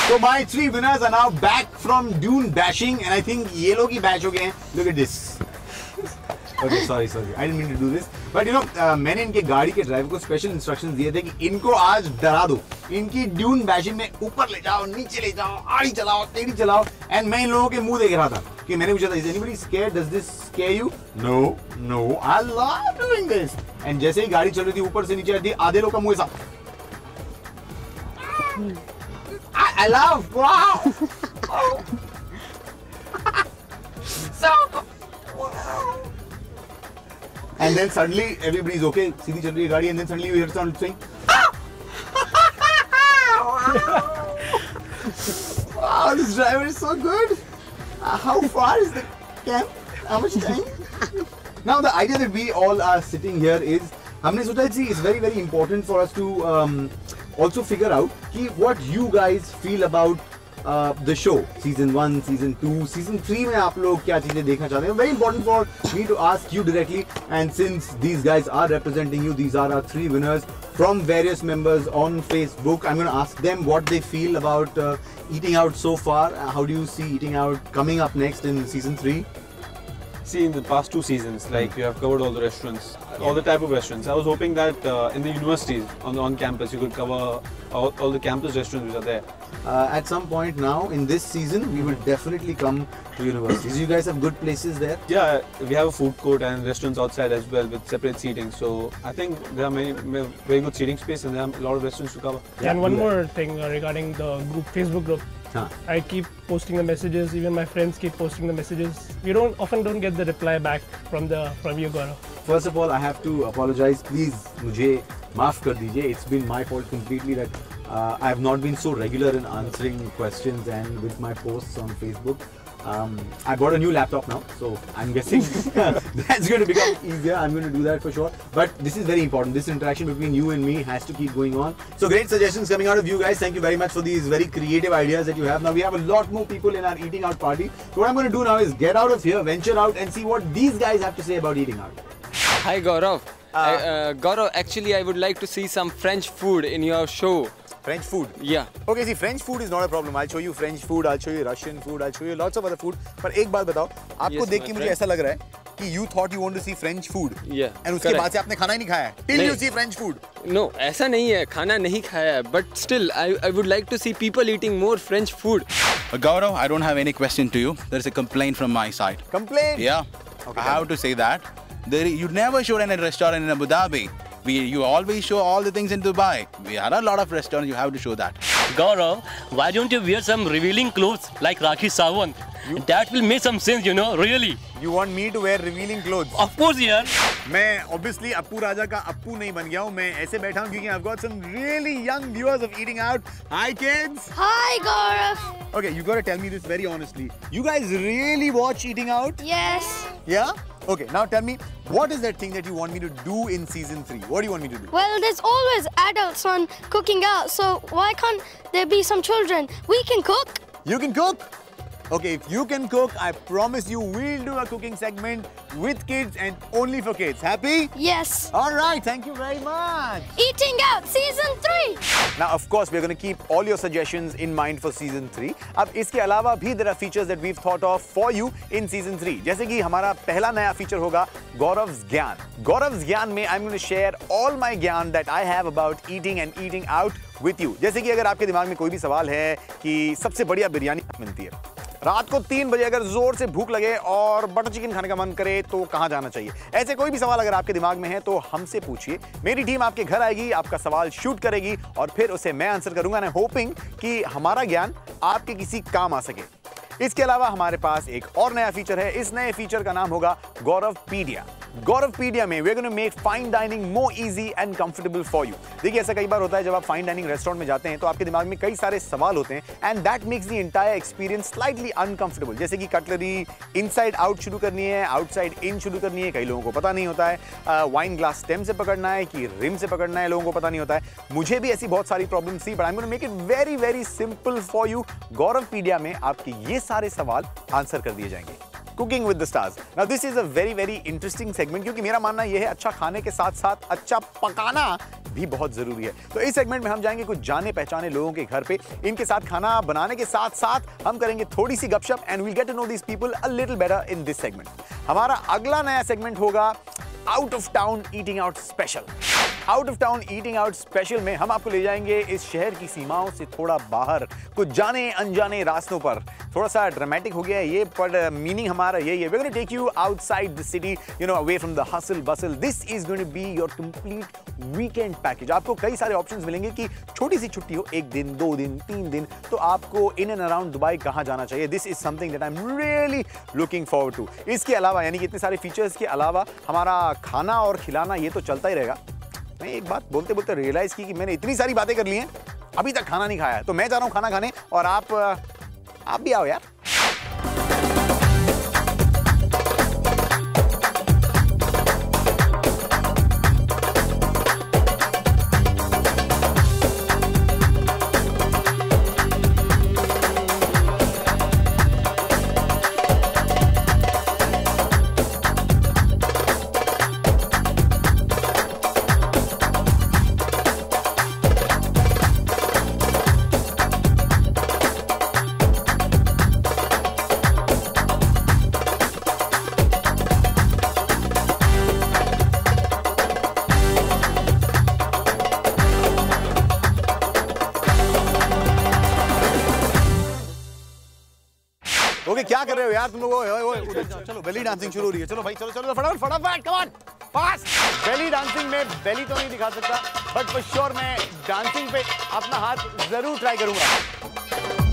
So my three winners are now back from dune bashing, and I think ये लोग ही batch हो गए हैं. Look at this. Okay, sorry. I didn't mean to do this. But you know, मैंने इनके गाड़ी के driver को स्पेशल इंस्ट्रक्शंस दिए थे कि इनको आज डरा दो. इनकी ड्यून बैशिंग में ऊपर ले जाओ, नीचे ले जाओ, आड़ी चलाओ, टेढ़ी चलाओ. एंड मैं इन लोगों के मुंह देख रहा था कि मैंने पूछा था, is anybody scared? Does this scare you? No. I love doing this. And जैसे ही गाड़ी चल रही थी ऊपर से नीचे आती, आधे लोग का मुंह ऐसा. I love. Wow. So. Wow. And then suddenly everybody's okay. सीधी चल रही है गाड़ी, and then suddenly you hear someone saying, "Wow, this driver is so good." How far is the camp? How much time? Now the idea that we all are sitting here is, हमने सोचा कि it's very important for us to also figure out कि what you guys feel about the show, season 1, season 2, season 3 में आप लोग क्या चीजें देखना चाहते हैं. Very important for me to ask you directly, and since these guys are representing you, these are our three winners from various members on Facebook. I'm going to ask them what they feel about eating out so far. How do you see eating out coming up next in season 3? See, in the past 2 seasons, like you have covered all the restaurants, all the type of restaurants. I was hoping that in the universities, on campus, you could cover all the campus restaurants which are there. At some point now in this season, we will definitely come to universities. You guys have good places there? Yeah, we have a food court and restaurants outside as well with separate seating. So I think there are many very good seating space, and there are a lot of restaurants to cover. Yeah, and one more thing regarding the group, Facebook group. I keep posting the messages. Even my friends keep posting the messages. We often don't get the reply back from you, Gaurav. First of all, I have to apologize. Please, मुझे माफ कर दीजिए. It's been my fault completely that I have not been so regular in answering questions and with my posts on Facebook. I bought a new laptop now, so I'm guessing that's going to become easier. I'm going to do that for sure. But this is very important. This interaction between you and me has to keep going on. So great suggestions coming out of you guys. Thank you very much for these very creative ideas that you have. Now we have a lot more people in our eating out party. So what I'm going to do now is get out of here, venture out, and see what these guys have to say about eating out. Hi Gaurav. Gaurav, actually I would like to see some French food in your show. French food? Yeah. Okay, see, French food is not a problem. I'll show you French food, I'll show you Russian food, I'll show you lots of other food. पर एक बात बताओ, आपको देख के मुझे ऐसा लग रहा है कि you thought you want to see French food. Yeah. And उसके बाद से आपने खाना ही नहीं खाया है. Till you see French food. No, ऐसा नहीं है. खाना नहीं खाया है. But still, I would like to see people eating more French food. Gaurav, I don't have any question to you. There's a complaint from my side. Complaint? Yeah. Okay, I have to say that. You never showed in a restaurant in Abu Dhabi. You always show all the things in Dubai. We had a lot of restaurants, you have to show that. Gaurav, why don't you wear some revealing clothes like Rakhi Sawant? That will make some sense, you know, really. You want me to wear revealing clothes? Of course, yeah. मैं obviously Appu राजा का अप्पू नहीं बन गया हूँ. मैं ऐसे बैठा हूँ क्योंकि I've got some really young viewers of eating out. Hi kids. Hi Gaurav. Okay, you gotta tell me this very honestly. You guys really watch eating out? Yes. Yeah? Okay, now tell me, what is that thing that you want me to do in season 3? What do you want me to do? Well, there's always adults on cooking out, so why can't there be some children? We can cook. You can cook? Okay, if you can cook, I promise you we'll do a cooking segment with kids and only for kids. Happy? Yes. All right, thank you very much. Eating out season 3. Now, of course, we're going to keep all your suggestions in mind for season 3. अब इसके अलावा भी there are features that we've thought of for you in season 3. जैसे कि हमारा पहला नया feature होगा Gaurav's ज्ञान. Gaurav's ज्ञान में I'm going to share all my ज्ञान that I have about eating and eating out with you. जैसे कि अगर आपके दिमाग में कोई भी सवाल है कि सबसे बढ़िया बिरयानी मिलती है, रात को 3 बजे अगर जोर से भूख लगे और बटर चिकन खाने का मन करे तो कहां जाना चाहिए, ऐसे कोई भी सवाल अगर आपके दिमाग में है तो हमसे पूछिए. मेरी टीम आपके घर आएगी, आपका सवाल शूट करेगी और फिर उसे मैं आंसर करूंगा. एंड होपिंग कि हमारा ज्ञान आपके किसी काम आ सके. इसके अलावा हमारे पास एक और नया फीचर है. इस नए फीचर का नाम होगा गौरवपीडिया. गौरवपीडिया में we are going to make fine dining more easy and comfortable for you. देखिए, ऐसा कई बार होता है जब आप फाइन डाइनिंग रेस्टोरेंट में जाते हैं तो आपके दिमाग में कई सारे सवाल होते हैं and that makes the entire experience slightly uncomfortable. जैसे कि कटलरी इनसाइड आउट शुरू करनी है, आउटसाइड इन शुरू करनी है, कई लोगों को पता नहीं होता है. वाइन ग्लास स्टेम से पकड़ना है कि रिम से पकड़ना है, लोगों को पता नहीं होता है. मुझे भी ऐसी बहुत सारी प्रॉब्लम्स थी, but I am going to make it very very simple for you. Gauravpedia में आपके ये सारे सवाल आंसर कर दिए जाएंगे. Cooking with the stars. Now this is a very very interesting segment, क्योंकि मेरा मानना यह है अच्छा खाने के साथ साथ अच्छा पकाना भी बहुत जरूरी है। तो इस सेगमेंट में हम जाएंगे कुछ जाने पहचाने लोगों के घर पे, इनके साथ खाना बनाने के साथ साथ हम करेंगे थोड़ी सी गपशप and we'll get to know these people a little better in this segment. हमारा अगला नया सेगमेंट होगा out of town eating out special. Out of town eating out special में हम आपको ले जाएंगे इस शहर की सीमाओं से थोड़ा बाहर, कुछ जाने अनजाने रास्तों पर। थोड़ा सा ड्रामेटिक हो गया है ये, पर मीनिंग हमारा यही है। We are going to take you outside the city, you know, away from the hustle bustle. This is going to be your complete weekend package. आपको कई सारे ऑप्शंस मिलेंगे कि छोटी सी छुट्टी हो, 1 दिन 2 दिन 3 दिन, तो आपको इन एंड अराउंड दुबई कहाँ जाना चाहिए। This is something that I am really looking forward to. इसके अलावा, यानी कि इतने सारे फीचर्स के अलावा, हमारा खाना और खिलाना ये तो चलता ही रहेगा। मैं एक बात बोलते बोलते रियलाइज की कि मैंने इतनी सारी बातें कर ली हैं, अभी तक खाना नहीं खाया है। तो मैं जा रहा हूं खाना खाने, और आप भी आओ यार। ओके, क्या कर रहे हो यार तुम लोग? उधर जाओ, चलो बेली डांसिंग शुरू हो रही है। चलो भाई, चलो चलो फटाफट फटाफट, come on fast. Belly dancing में बेली तो नहीं दिखा सकता, बट फॉर श्योर मैं डांसिंग पे अपना हाथ जरूर ट्राई करूंगा।